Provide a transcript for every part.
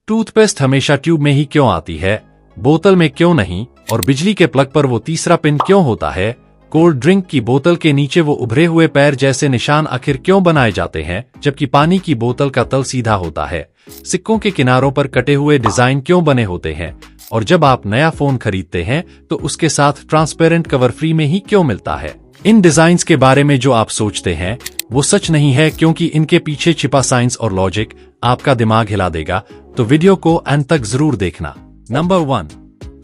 Toothpaste हमेशा tube में ही क्यों आती है, बोतल में क्यों नहीं, और बिजली के प्लग पर वो तीसरा पिन क्यों होता है। कोल्ड ड्रिंक की बोतल के नीचे वो उभरे हुए पैर जैसे निशान आखिर क्यों बनाए जाते हैं, जबकि पानी की बोतल का तल सीधा होता है। सिक्कों के किनारों पर कटे हुए डिजाइन क्यों बने होते हैं, और जब आप नया फोन खरीदते हैं तो उसके साथ ट्रांसपेरेंट कवर फ्री में ही क्यों मिलता है। इन डिजाइन्स के बारे में जो आप सोचते हैं वो सच नहीं है, क्योंकि इनके पीछे छिपा साइंस और लॉजिक आपका दिमाग हिला देगा। तो वीडियो को अंत तक जरूर देखना। नंबर 1,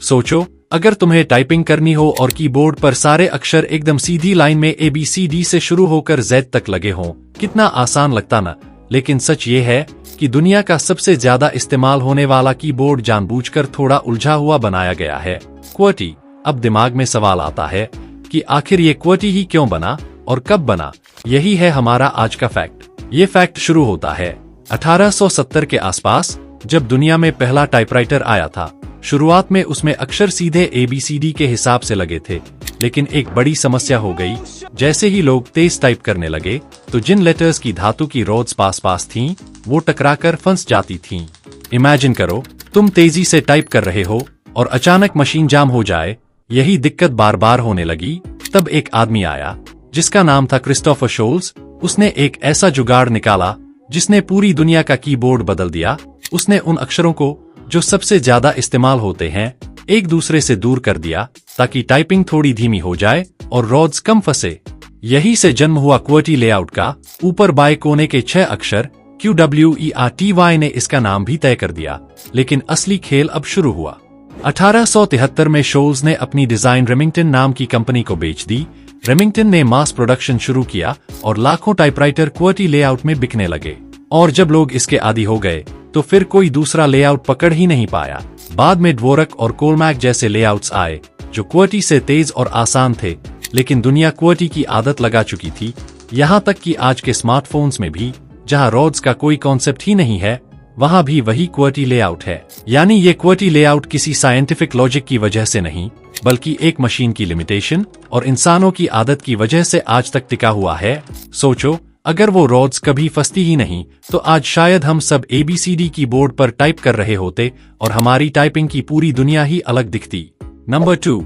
सोचो अगर तुम्हें टाइपिंग करनी हो और कीबोर्ड पर सारे अक्षर एकदम सीधी लाइन में ABCD से शुरू होकर Z तक लगे हों, कितना आसान लगता ना। लेकिन सच ये है कि दुनिया का सबसे ज्यादा इस्तेमाल होने वाला कीबोर्ड जानबूझकर थोड़ा उलझा हुआ बनाया गया है, QWERTY। अब दिमाग में सवाल आता है कि आखिर ये QWERTY ही क्यों बना और कब बना। यही है हमारा आज का फैक्ट। ये फैक्ट शुरू होता है 1870 के आसपास, जब दुनिया में पहला टाइपराइटर आया था। शुरुआत में उसमें अक्षर सीधे ABCD के हिसाब से लगे थे, लेकिन एक बड़ी समस्या हो गई। जैसे ही लोग तेज टाइप करने लगे तो जिन लेटर्स की धातु की रोड्स पास थीं, वो टकराकर फंस जाती थीं। इमेजिन करो, तुम तेजी से टाइप कर रहे हो और अचानक मशीन जाम हो जाए। यही दिक्कत बार बार होने लगी। तब एक आदमी आया जिसका नाम था क्रिस्टोफर शोल्स। उसने एक ऐसा जुगाड़ निकाला जिसने पूरी दुनिया का कीबोर्ड बदल दिया। उसने उन अक्षरों को जो सबसे ज्यादा इस्तेमाल होते हैं एक दूसरे से दूर कर दिया, ताकि टाइपिंग थोड़ी धीमी हो जाए और रोड्स कम फंसे। यही से जन्म हुआ QWERTY लेआउट का। ऊपर बाएं कोने के 6 अक्षर QWERTY ने इसका नाम भी तय कर दिया। लेकिन असली खेल अब शुरू हुआ। 1873 में शोल्स ने अपनी डिजाइन रेमिंगटन नाम की कंपनी को बेच दी। रेमिंगटन ने मास प्रोडक्शन शुरू किया और लाखों टाइपराइटर QWERTY लेआउट में बिकने लगे। और जब लोग इसके आदी हो गए तो फिर कोई दूसरा लेआउट पकड़ ही नहीं पाया। बाद में ड्वोरक और कोलमैक जैसे लेआउट्स आए जो QWERTY से तेज और आसान थे, लेकिन दुनिया QWERTY की आदत लगा चुकी थी। यहाँ तक कि आज के स्मार्टफोन्स में भी, जहाँ रोड्स का कोई कॉन्सेप्ट ही नहीं है, वहाँ भी वही QWERTY लेआउट है। यानी ये QWERTY लेआउट किसी साइंटिफिक लॉजिक की वजह से नहीं, बल्कि एक मशीन की लिमिटेशन और इंसानों की आदत की वजह से आज तक टिका हुआ है। सोचो, अगर वो रोड्स कभी फंसती ही नहीं तो आज शायद हम सब ABCD कीबोर्ड पर टाइप कर रहे होते और हमारी टाइपिंग की पूरी दुनिया ही अलग दिखती। नंबर 2,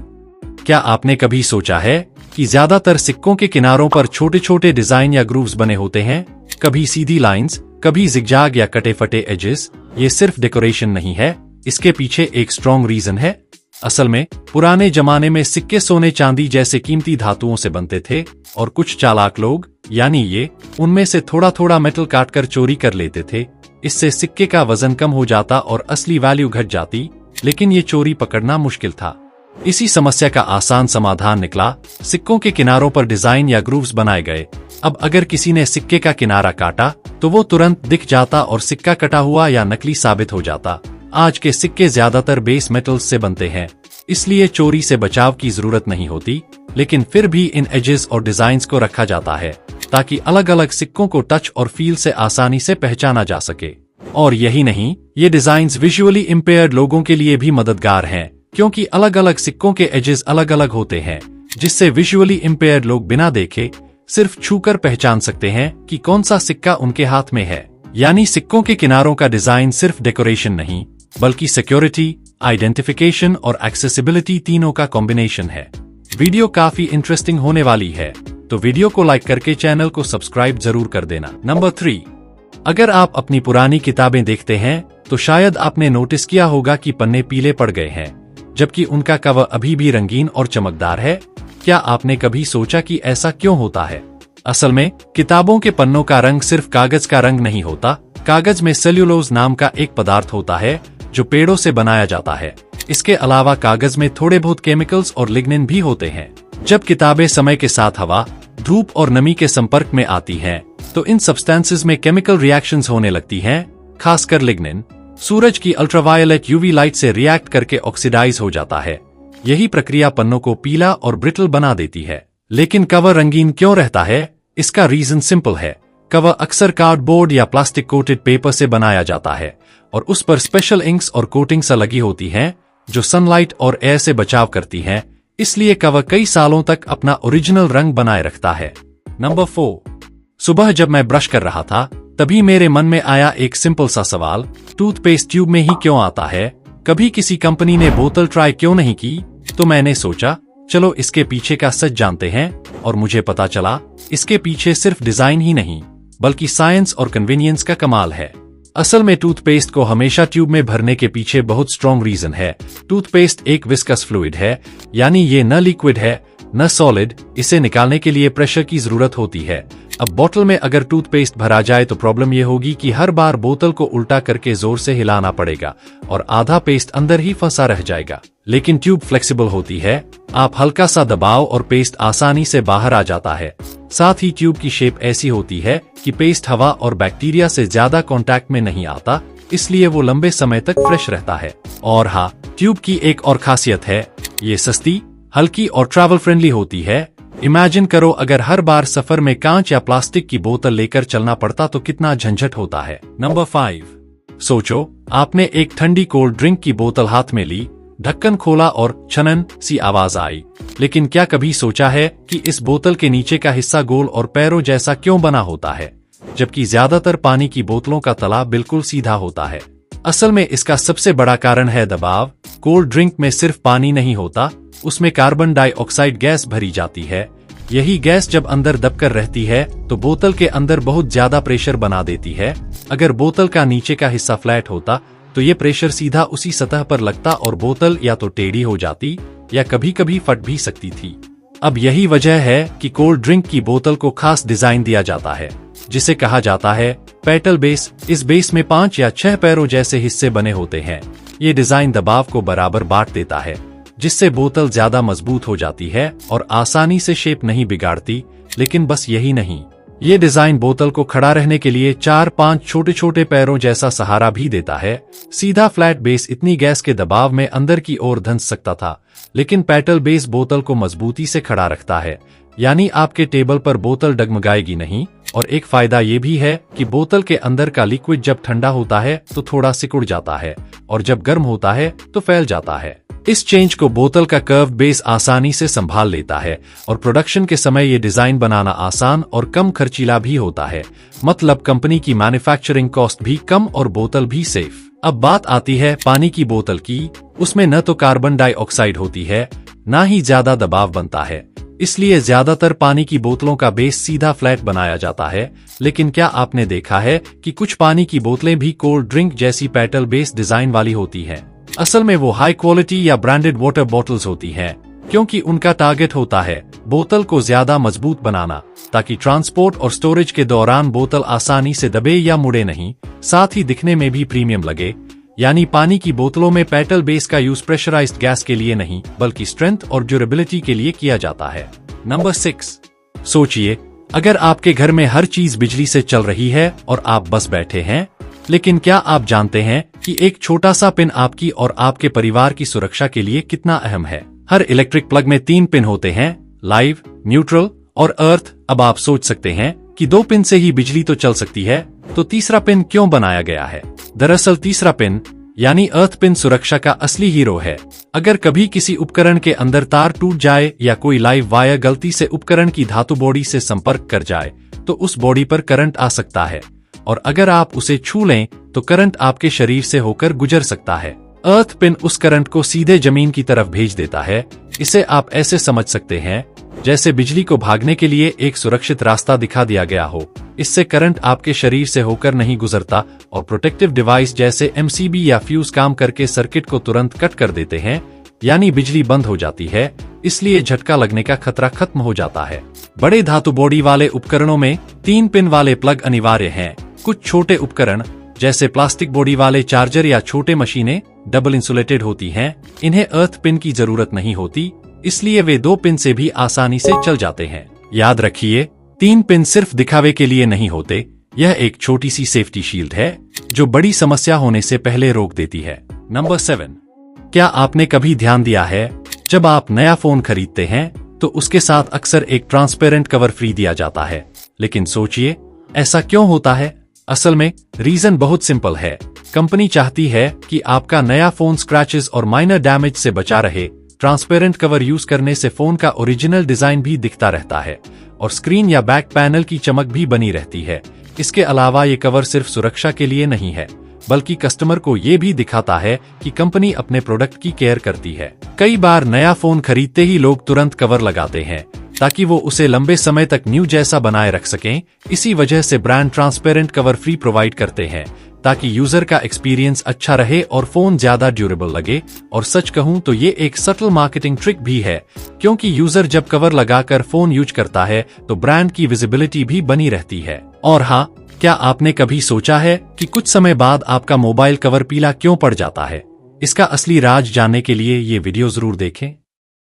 क्या आपने कभी सोचा है कि ज्यादातर सिक्कों के किनारों पर छोटे छोटे डिजाइन या ग्रूव्स बने होते हैं? कभी सीधी लाइंस, कभी जिगजैग या कटे फटे एजेस। ये सिर्फ डेकोरेशन नहीं है, इसके पीछे एक स्ट्रॉन्ग रीजन है। असल में पुराने जमाने में सिक्के सोने चांदी जैसे कीमती धातुओं से बनते थे, और कुछ चालाक लोग, यानी ये, उनमें से थोड़ा थोड़ा मेटल काटकर चोरी कर लेते थे। इससे सिक्के का वजन कम हो जाता और असली वैल्यू घट जाती, लेकिन ये चोरी पकड़ना मुश्किल था। इसी समस्या का आसान समाधान निकला। सिक्कों के किनारों पर डिजाइन या ग्रूव्स बनाए गए। अब अगर किसी ने सिक्के का किनारा काटा तो वो तुरंत दिख जाता और सिक्का कटा हुआ या नकली साबित हो जाता। आज के सिक्के ज्यादातर बेस मेटल्स से बनते हैं, इसलिए चोरी से बचाव की जरूरत नहीं होती। लेकिन फिर भी इन एजेस और डिजाइन्स को रखा जाता है ताकि अलग अलग सिक्कों को टच और फील से आसानी से पहचाना जा सके। और यही नहीं, ये डिजाइन्स विजुअली इम्पेयर्ड लोगों के लिए भी मददगार हैं, क्योंकि अलग अलग सिक्कों के एजेस अलग अलग होते हैं, जिससे विजुअली इम्पेयर्ड लोग बिना देखे सिर्फ छूकर पहचान सकते हैं कि कौन सा सिक्का उनके हाथ में है। यानी सिक्कों के किनारों का डिजाइन सिर्फ डेकोरेशन नहीं, बल्कि सिक्योरिटी, आइडेंटिफिकेशन और एक्सेसिबिलिटी तीनों का कॉम्बिनेशन है। वीडियो काफी इंटरेस्टिंग होने वाली है, तो वीडियो को लाइक करके चैनल को सब्सक्राइब जरूर कर देना। नंबर 3, अगर आप अपनी पुरानी किताबें देखते हैं तो शायद आपने नोटिस किया होगा कि पन्ने पीले पड़ गए हैं, जबकि उनका कवर अभी भी रंगीन और चमकदार है। क्या आपने कभी सोचा कि ऐसा क्यों होता है? असल में किताबों के पन्नों का रंग सिर्फ कागज का रंग नहीं होता। कागज में सेल्यूलोज नाम का एक पदार्थ होता है जो पेड़ों से बनाया जाता है। इसके अलावा कागज में थोड़े बहुत केमिकल्स और लिग्निन भी होते हैं। जब किताबें समय के साथ हवा, धूप और नमी के संपर्क में आती हैं, तो इन सब्सटेंसेस में केमिकल रिएक्शंस होने लगती हैं। खासकर लिग्निन सूरज की अल्ट्रावायलेट UV लाइट से रिएक्ट करके ऑक्सीडाइज हो जाता है। यही प्रक्रिया पन्नों को पीला और ब्रिटल बना देती है। लेकिन कवर रंगीन क्यों रहता है? इसका रीजन सिंपल है। कवर अक्सर कार्डबोर्ड या प्लास्टिक कोटेड पेपर से बनाया जाता है और उस पर स्पेशल इंक्स और कोटिंग्स लगी होती हैं जो सनलाइट और एयर से बचाव करती हैं। इसलिए कवर कई सालों तक अपना ओरिजिनल रंग बनाए रखता है। नंबर 4, सुबह जब मैं ब्रश कर रहा था तभी मेरे मन में आया एक सिंपल सा सवाल, टूथपेस्ट ट्यूब में ही क्यों आता है? कभी किसी कंपनी ने बोतल ट्राई क्यों नहीं की? तो मैंने सोचा चलो इसके पीछे का सच जानते हैं, और मुझे पता चला इसके पीछे सिर्फ डिजाइन ही नहीं बल्कि साइंस और कन्वीनियंस का कमाल है। असल में टूथपेस्ट को हमेशा ट्यूब में भरने के पीछे बहुत स्ट्रॉन्ग रीजन है। टूथपेस्ट एक विस्कस फ्लूइड है, यानी ये न लिक्विड है न सॉलिड। इसे निकालने के लिए प्रेशर की जरूरत होती है। अब बोतल में अगर टूथपेस्ट भरा जाए तो प्रॉब्लम ये होगी कि हर बार बोतल को उल्टा करके जोर से हिलाना पड़ेगा और आधा पेस्ट अंदर ही फंसा रह जाएगा। लेकिन ट्यूब फ्लेक्सिबल होती है, आप हल्का सा दबाव और पेस्ट आसानी से बाहर आ जाता है। साथ ही ट्यूब की शेप ऐसी होती है कि पेस्ट हवा और बैक्टीरिया से ज्यादा कांटेक्ट में नहीं आता, इसलिए वो लंबे समय तक फ्रेश रहता है। और हाँ, ट्यूब की एक और खासियत है, ये सस्ती, हल्की और ट्रैवल फ्रेंडली होती है। इमेजिन करो अगर हर बार सफर में कांच या प्लास्टिक की बोतल लेकर चलना पड़ता तो कितना झंझट होता है। नंबर 5, सोचो आपने एक ठंडी कोल्ड ड्रिंक की बोतल हाथ में ली, ढक्कन खोला और छनन सी आवाज आई। लेकिन क्या कभी सोचा है कि इस बोतल के नीचे का हिस्सा गोल और पैरों जैसा क्यों बना होता है, जबकि ज्यादातर पानी की बोतलों का तला बिल्कुल सीधा होता है? असल में इसका सबसे बड़ा कारण है दबाव। कोल्ड ड्रिंक में सिर्फ पानी नहीं होता, उसमें कार्बन डाइऑक्साइड गैस भरी जाती है। यही गैस जब अंदर दबकर रहती है तो बोतल के अंदर बहुत ज्यादा प्रेशर बना देती है। अगर बोतल का नीचे का हिस्सा फ्लैट होता तो ये प्रेशर सीधा उसी सतह पर लगता और बोतल या तो टेढ़ी हो जाती या कभी कभी फट भी सकती थी। अब यही वजह है कि कोल्ड ड्रिंक की बोतल को खास डिजाइन दिया जाता है, जिसे कहा जाता है पेटल बेस। इस बेस में 5 या 6 पैरों जैसे हिस्से बने होते हैं। ये डिजाइन दबाव को बराबर बांट देता है, जिससे बोतल ज्यादा मजबूत हो जाती है और आसानी से शेप नहीं बिगाड़ती। लेकिन बस यही नहीं, ये डिजाइन बोतल को खड़ा रहने के लिए 4-5 छोटे छोटे पैरों जैसा सहारा भी देता है। सीधा फ्लैट बेस इतनी गैस के दबाव में अंदर की ओर धंस सकता था, लेकिन पेटल बेस बोतल को मजबूती से खड़ा रखता है, यानी आपके टेबल पर बोतल डगमगाएगी नहीं। और एक फायदा ये भी है कि बोतल के अंदर का लिक्विड जब ठंडा होता है तो थोड़ा सिकुड़ जाता है और जब गर्म होता है तो फैल जाता है। इस चेंज को बोतल का कर्व बेस आसानी से संभाल लेता है और प्रोडक्शन के समय ये डिजाइन बनाना आसान और कम खर्चीला भी होता है। मतलब कंपनी की मैन्युफैक्चरिंग कॉस्ट भी कम और बोतल भी सेफ। अब बात आती है पानी की बोतल की। उसमें न तो कार्बन डाइऑक्साइड होती है, ना ही ज्यादा दबाव बनता है, इसलिए ज्यादातर पानी की बोतलों का बेस सीधा फ्लैट बनाया जाता है। लेकिन क्या आपने देखा है कि कुछ पानी की बोतलें भी कोल्ड ड्रिंक जैसी पेटल बेस डिजाइन वाली होती हैं? असल में वो हाई क्वालिटी या ब्रांडेड वाटर बॉटल्स होती हैं, क्योंकि उनका टारगेट होता है बोतल को ज्यादा मजबूत बनाना, ताकि ट्रांसपोर्ट और स्टोरेज के दौरान बोतल आसानी से दबे या मुड़े नहीं। साथ ही दिखने में भी प्रीमियम लगे। यानी पानी की बोतलों में पेटल बेस का यूज प्रेशराइज्ड गैस के लिए नहीं बल्कि स्ट्रेंथ और ड्यूरेबिलिटी के लिए किया जाता है। नंबर 6, सोचिए अगर आपके घर में हर चीज बिजली से चल रही है और आप बस बैठे हैं, लेकिन क्या आप जानते हैं कि एक छोटा सा पिन आपकी और आपके परिवार की सुरक्षा के लिए कितना अहम है? हर इलेक्ट्रिक प्लग में 3 पिन होते हैं, लाइव, न्यूट्रल और अर्थ। अब आप सोच सकते हैं कि 2 पिन से ही बिजली तो चल सकती है, तो तीसरा पिन क्यों बनाया गया है? दरअसल तीसरा पिन यानी अर्थ पिन सुरक्षा का असली हीरो है। अगर कभी किसी उपकरण के अंदर तार टूट जाए या कोई लाइव वायर गलती से उपकरण की धातु बॉडी से संपर्क कर जाए तो उस बॉडी पर करंट आ सकता है, और अगर आप उसे छू लें तो करंट आपके शरीर से होकर गुजर सकता है। अर्थ पिन उस करंट को सीधे जमीन की तरफ भेज देता है। इसे आप ऐसे समझ सकते हैं जैसे बिजली को भागने के लिए एक सुरक्षित रास्ता दिखा दिया गया हो। इससे करंट आपके शरीर से होकर नहीं गुजरता और प्रोटेक्टिव डिवाइस जैसे एमसीबी या फ्यूज काम करके सर्किट को तुरंत कट कर देते हैं, यानी बिजली बंद हो जाती है। इसलिए झटका लगने का खतरा खत्म हो जाता है। बड़े धातु बॉडी वाले उपकरणों में 3 पिन वाले प्लग अनिवार्य हैं। कुछ छोटे उपकरण जैसे प्लास्टिक बॉडी वाले चार्जर या छोटे मशीनें डबल इंसुलेटेड होती हैं, इन्हें अर्थ पिन की जरूरत नहीं होती, इसलिए वे 2 पिन से भी आसानी से चल जाते हैं। याद रखिए, 3 पिन सिर्फ दिखावे के लिए नहीं होते, यह एक छोटी सी सेफ्टी शील्ड है जो बड़ी समस्या होने से पहले रोक देती है। नंबर 7, क्या आपने कभी ध्यान दिया है जब आप नया फोन खरीदते हैं तो उसके साथ अक्सर एक ट्रांसपेरेंट कवर फ्री दिया जाता है? लेकिन सोचिए ऐसा क्यों होता है? असल में रीजन बहुत सिंपल है। कंपनी चाहती है कि आपका नया फोन स्क्रैचेस और माइनर डैमेज से बचा रहे। ट्रांसपेरेंट कवर यूज करने से फोन का ओरिजिनल डिजाइन भी दिखता रहता है और स्क्रीन या बैक पैनल की चमक भी बनी रहती है। इसके अलावा ये कवर सिर्फ सुरक्षा के लिए नहीं है, बल्कि कस्टमर को ये भी दिखाता है कि कंपनी अपने प्रोडक्ट की केयर करती है। कई बार नया फोन खरीदते ही लोग तुरंत कवर लगाते हैं ताकि वो उसे लंबे समय तक न्यू जैसा बनाए रख सकें। इसी वजह से brand transparent cover free provide करते हैं ताकि यूजर का एक्सपीरियंस अच्छा रहे और फोन ज्यादा ड्यूरेबल लगे। और सच कहूं तो ये एक सटल मार्केटिंग ट्रिक भी है, क्योंकि यूजर जब कवर लगाकर फोन यूज करता है तो ब्रांड की विजिबिलिटी भी बनी रहती है। और हाँ, क्या आपने कभी सोचा है कि कुछ समय बाद आपका मोबाइल कवर पीला क्यों पड़ जाता है? इसका असली राज जानने के लिए ये वीडियो जरूर देखें।